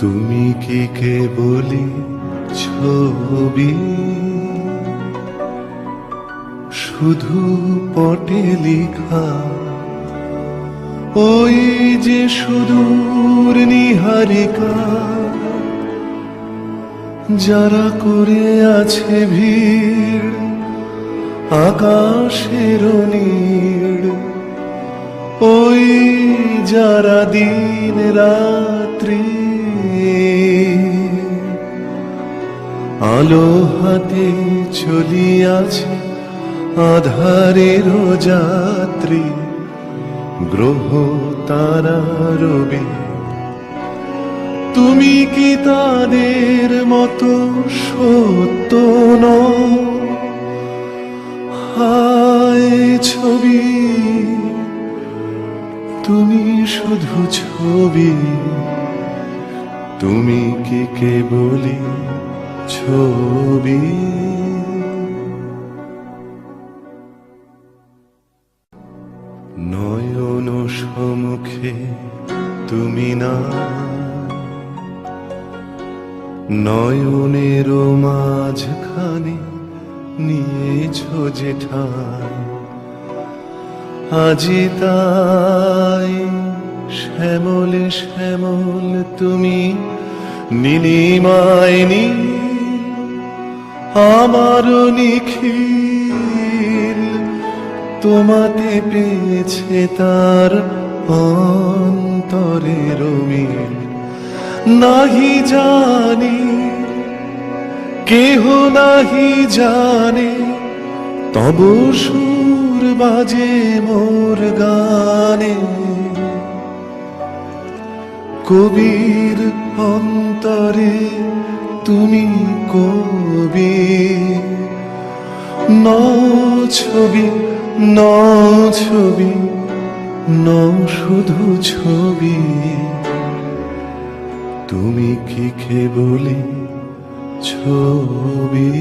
তুমি কি কেবলই ছবি, শুধু পটে লিখা ওই যে সুদূর নিহারিকা, যারা করে আছে ভিড় আকাশের নীড়, ওই যারা দিন রাত্রি আলো হাতে চলিয়াছে আধারের যাত্রী, গ্রহ তারা রবি। তুমি কি তাদের মতো সত্য নও? হায় ছবি, তুমি শুধু ছবি, তুমি কি কেবলই ছবি। নয়ন সম্মুখে তুমি না, নয়নের মাঝখানে নিয়েছ যে ঠাই, আজি তাই শ্যামল শ্যামল তুমি নীলিমায় নীল, আমার নিখিল তোমাতে পেয়েছে তার অন্তরের মিল। নাহি জানি কেহ নাহি জানে, তব সুর বাজে মোর গানে। কবির অন্তরে তুমি কবি, ন ছবি ন ছবি ন শুধু ছবি, তুমি কি কেবলই ছবি।